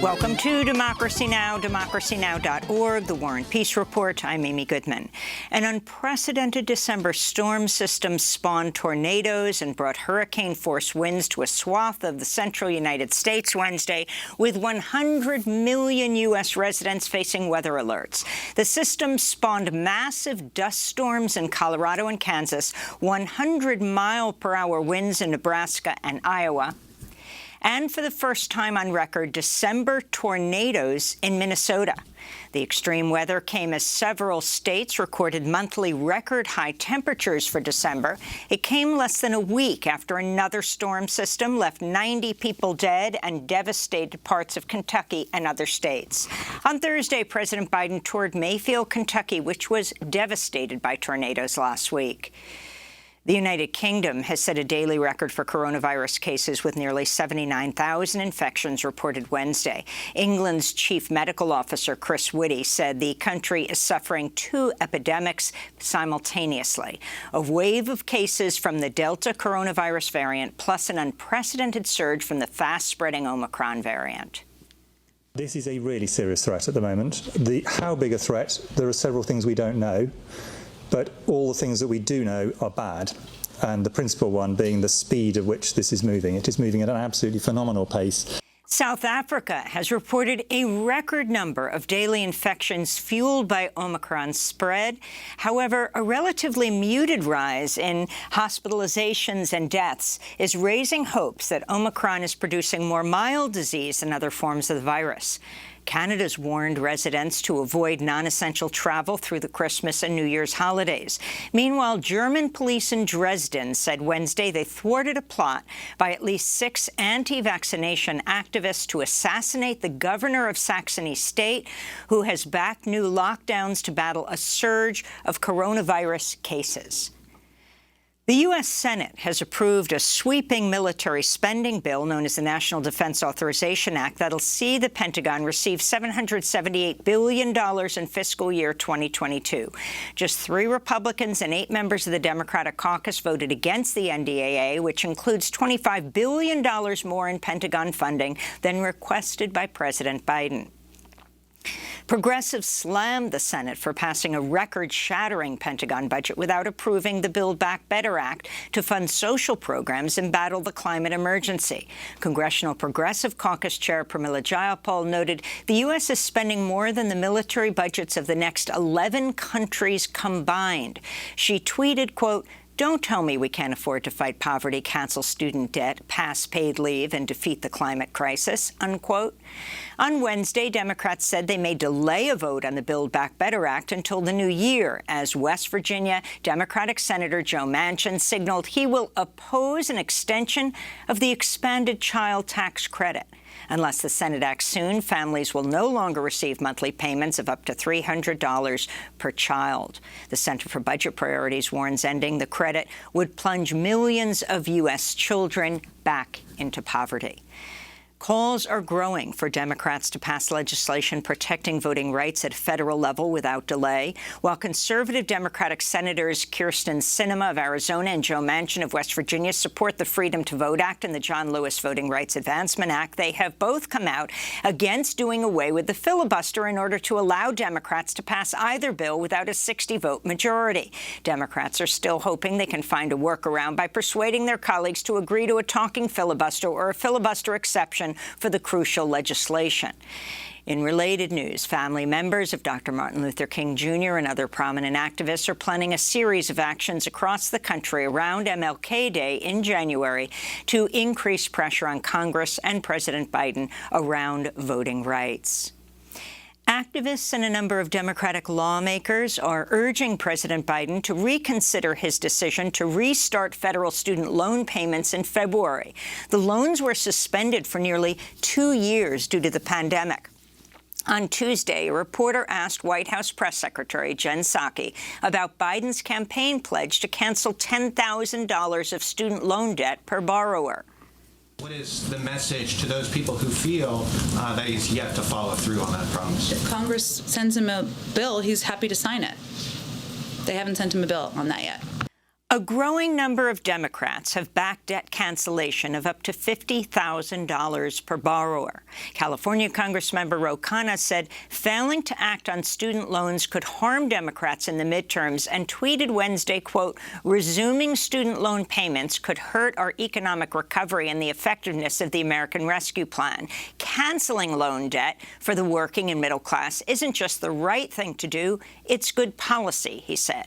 Welcome to Democracy Now!, democracynow.org, The War and Peace Report. I'm Amy Goodman. An unprecedented December storm system spawned tornadoes and brought hurricane-force winds to a swath of the central United States Wednesday, with 100 million U.S. residents facing weather alerts. The system spawned massive dust storms in Colorado and Kansas, 100-mile-per-hour winds in Nebraska and Iowa, and for the first time on record, December tornadoes in Minnesota. The extreme weather came as several states recorded monthly record-high temperatures for December. It came less than a week after another storm system left 90 people dead and devastated parts of Kentucky and other states. On Thursday, President Biden toured Mayfield, Kentucky, which was devastated by tornadoes last week. The United Kingdom has set a daily record for coronavirus cases with nearly 79,000 infections reported Wednesday. England's chief medical officer, Chris Whitty, said the country is suffering two epidemics simultaneously: a wave of cases from the Delta coronavirus variant, plus an unprecedented surge from the fast-spreading Omicron variant. This is a really serious threat at the moment. How big a threat? There are several things we don't know. But all the things that we do know are bad, and the principal one being the speed at which this is moving. It is moving at an absolutely phenomenal pace. South Africa has reported a record number of daily infections fueled by Omicron's spread. However, a relatively muted rise in hospitalizations and deaths is raising hopes that Omicron is producing more mild disease than other forms of the virus. Canada's warned residents to avoid non-essential travel through the Christmas and New Year's holidays. Meanwhile, German police in Dresden said Wednesday they thwarted a plot by at least 6 anti-vaccination activists to assassinate the governor of Saxony State, who has backed new lockdowns to battle a surge of coronavirus cases. The U.S. Senate has approved a sweeping military spending bill known as the National Defense Authorization Act that'll see the Pentagon receive $778 billion in fiscal year 2022. Just 3 Republicans and 8 members of the Democratic caucus voted against the NDAA, which includes $25 billion more in Pentagon funding than requested by President Biden. Progressives slammed the Senate for passing a record-shattering Pentagon budget without approving the Build Back Better Act to fund social programs and battle the climate emergency. Congressional Progressive Caucus Chair Pramila Jayapal noted the U.S. is spending more than the military budgets of the next 11 countries combined. She tweeted, quote, "Don't tell me we can't afford to fight poverty, cancel student debt, pass paid leave, and defeat the climate crisis," unquote. On Wednesday, Democrats said they may delay a vote on the Build Back Better Act until the new year, as West Virginia Democratic Senator Joe Manchin signaled he will oppose an extension of the expanded child tax credit. Unless the Senate acts soon, families will no longer receive monthly payments of up to $300 per child. The Center for Budget Priorities warns ending the credit would plunge millions of U.S. children back into poverty. Calls are growing for Democrats to pass legislation protecting voting rights at federal level without delay, while conservative Democratic Senators Kyrsten Sinema of Arizona and Joe Manchin of West Virginia support the Freedom to Vote Act and the John Lewis Voting Rights Advancement Act. They have both come out against doing away with the filibuster in order to allow Democrats to pass either bill without a 60-vote majority. Democrats are still hoping they can find a workaround by persuading their colleagues to agree to a talking filibuster or a filibuster exception for the crucial legislation. In related news, family members of Dr. Martin Luther King Jr. and other prominent activists are planning a series of actions across the country around MLK Day in January to increase pressure on Congress and President Biden around voting rights. Activists and a number of Democratic lawmakers are urging President Biden to reconsider his decision to restart federal student loan payments in February. The loans were suspended for nearly 2 years due to the pandemic. On Tuesday, a reporter asked White House Press Secretary Jen Psaki about Biden's campaign pledge to cancel $10,000 of student loan debt per borrower. What is the message to those people who feel that he's yet to follow through on that promise? If Congress sends him a bill, he's happy to sign it. They haven't sent him a bill on that yet. A growing number of Democrats have backed debt cancellation of up to $50,000 per borrower. California Congressmember Ro Khanna said failing to act on student loans could harm Democrats in the midterms and tweeted Wednesday, quote, "Resuming student loan payments could hurt our economic recovery and the effectiveness of the American Rescue Plan. Canceling loan debt for the working and middle class isn't just the right thing to do, it's good policy," he said.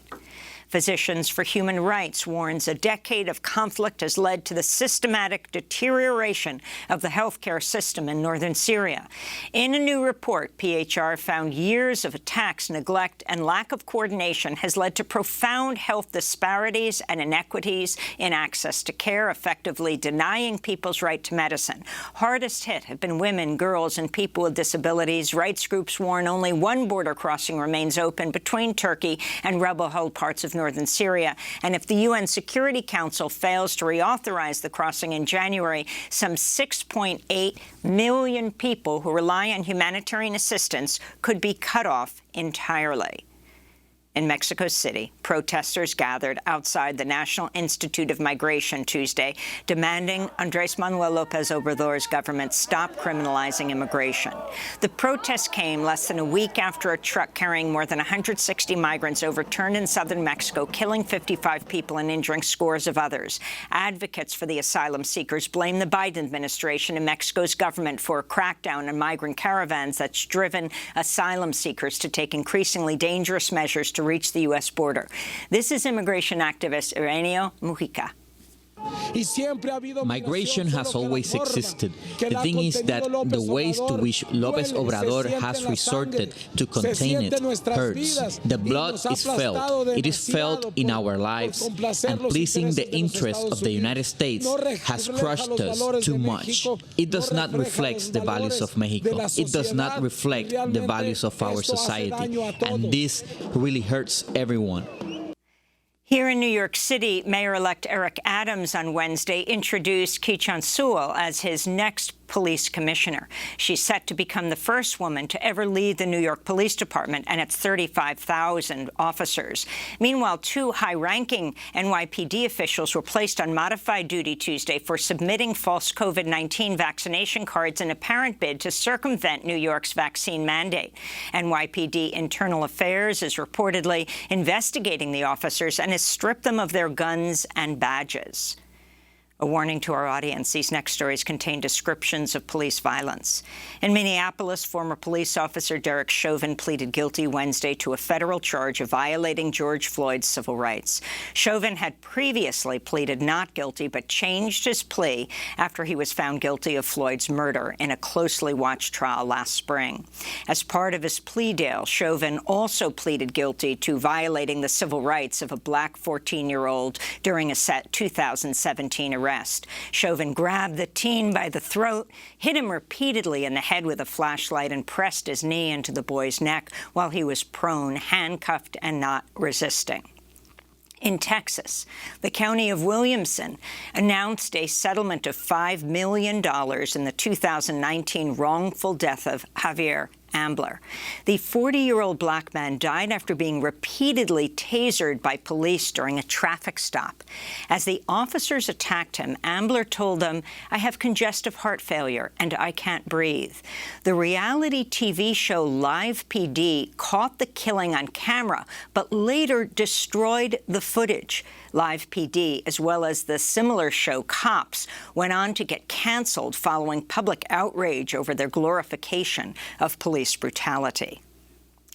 Physicians for Human Rights warns a decade of conflict has led to the systematic deterioration of the healthcare system in northern Syria. In a new report, PHR found years of attacks, neglect, and lack of coordination has led to profound health disparities and inequities in access to care, effectively denying people's right to medicine. Hardest hit have been women, girls, and people with disabilities. Rights groups warn only one border crossing remains open between Turkey and rebel-held parts of northern Syria. And if the UN Security Council fails to reauthorize the crossing in January, some 6.8 million people who rely on humanitarian assistance could be cut off entirely. In Mexico City, protesters gathered outside the National Institute of Migration Tuesday, demanding Andrés Manuel López Obrador's government stop criminalizing immigration. The protests came less than a week after a truck carrying more than 160 migrants overturned in southern Mexico, killing 55 people and injuring scores of others. Advocates for the asylum seekers blame the Biden administration and Mexico's government for a crackdown on migrant caravans that's driven asylum seekers to take increasingly dangerous measures to reach the U.S. border. This is immigration activist Ireneo Mujica. Migration has always existed. The thing is that the ways to which López Obrador has resorted to contain it hurts. The blood is felt. It is felt in our lives, and pleasing the interests of the United States has crushed us too much. It does not reflect the values of Mexico. It does not reflect the values of our society, and this really hurts everyone. Here in New York City, Mayor-elect Eric Adams on Wednesday introduced Keechant Sewell as his next police commissioner. She's set to become the first woman to ever lead the New York Police Department and its 35,000 officers. Meanwhile, two high-ranking NYPD officials were placed on modified duty Tuesday for submitting false COVID-19 vaccination cards in an apparent bid to circumvent New York's vaccine mandate. NYPD Internal Affairs is reportedly investigating the officers and has stripped them of their guns and badges. A warning to our audience, these next stories contain descriptions of police violence. In Minneapolis, former police officer Derek Chauvin pleaded guilty Wednesday to a federal charge of violating George Floyd's civil rights. Chauvin had previously pleaded not guilty, but changed his plea after he was found guilty of Floyd's murder in a closely watched trial last spring. As part of his plea deal, Chauvin also pleaded guilty to violating the civil rights of a black 14-year-old during a 2017 arrest. Chauvin grabbed the teen by the throat, hit him repeatedly in the head with a flashlight, and pressed his knee into the boy's neck while he was prone, handcuffed, and not resisting. In Texas, the county of Williamson announced a settlement of $5 million in the 2019 wrongful death of Javier Ambler. The 40-year-old black man died after being repeatedly tasered by police during a traffic stop. As the officers attacked him, Ambler told them, "I have congestive heart failure and I can't breathe." The reality TV show Live PD caught the killing on camera, but later destroyed the footage. Live PD, as well as the similar show Cops, went on to get canceled following public outrage over their glorification of police brutality.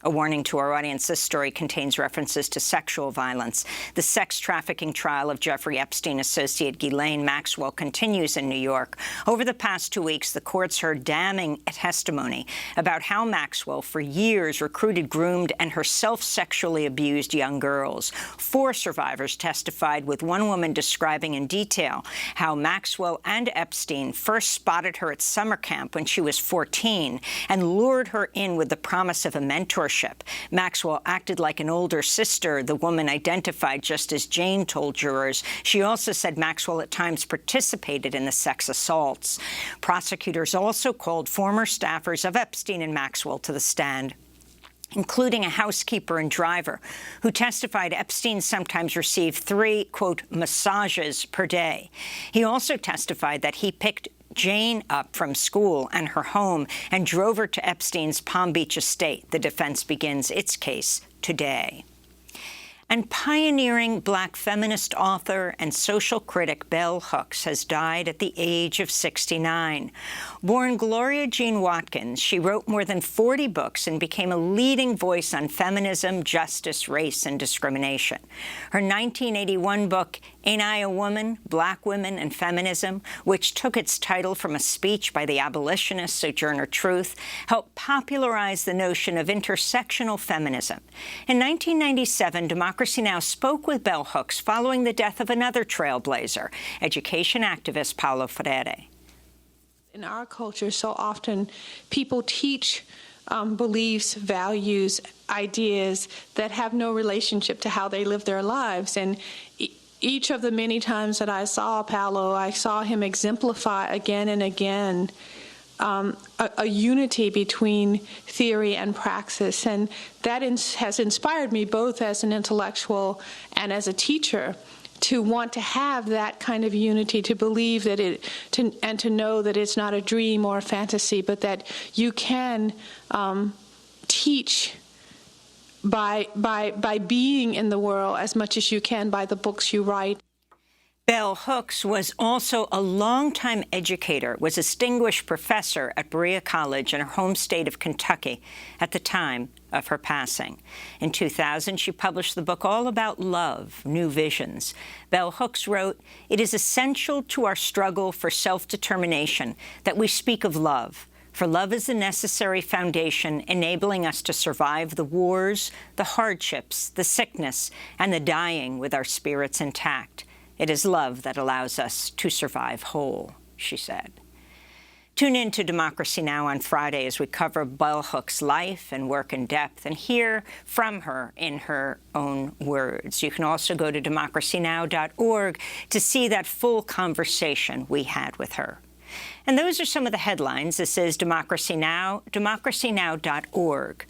A warning to our audience, this story contains references to sexual violence. The sex trafficking trial of Jeffrey Epstein associate Ghislaine Maxwell continues in New York. Over the past 2 weeks, the courts heard damning testimony about how Maxwell, for years, recruited, groomed, and herself sexually abused young girls. 4 survivors testified, with one woman describing in detail how Maxwell and Epstein first spotted her at summer camp when she was 14 and lured her in with the promise of a mentorship. Maxwell acted like an older sister, the woman identified just as Jane told jurors. She also said Maxwell at times participated in the sex assaults. Prosecutors also called former staffers of Epstein and Maxwell to the stand. including a housekeeper and driver, who testified Epstein sometimes received 3, quote, massages per day. He also testified that he picked Jane up from school and her home and drove her to Epstein's Palm Beach estate. The defense begins its case today. And pioneering Black feminist author and social critic Bell Hooks has died at the age of 69. Born Gloria Jean Watkins, she wrote more than 40 books and became a leading voice on feminism, justice, race, and discrimination. Her 1981 book, Ain't I a Woman? Black Women and Feminism, which took its title from a speech by the abolitionist Sojourner Truth, helped popularize the notion of intersectional feminism. In 1997, Democracy Now! Spoke with Bell Hooks following the death of another trailblazer, education activist Paulo Freire. In our culture, so often people teach beliefs, values, ideas that have no relationship to how they live their lives. And each of the many times that I saw Paulo, I saw him exemplify again and again a unity between theory and praxis. And that has inspired me both as an intellectual and as a teacher to want to have that kind of unity, to believe that and to know that it's not a dream or a fantasy, but that you can teach by being in the world as much as you can by the books you write. Bell Hooks was also a longtime educator, was a distinguished professor at Berea College in her home state of Kentucky at the time of her passing. In 2000, she published the book All About Love, New Visions. Bell Hooks wrote, "It is essential to our struggle for self-determination that we speak of love, for love is the necessary foundation enabling us to survive the wars, the hardships, the sickness, and the dying with our spirits intact. It is love that allows us to survive whole," she said. Tune in to Democracy Now! On Friday as we cover Bell Hooks' life and work in depth and hear from her in her own words. You can also go to democracynow.org to see that full conversation we had with her. And those are some of the headlines. This is Democracy Now!, democracynow.org.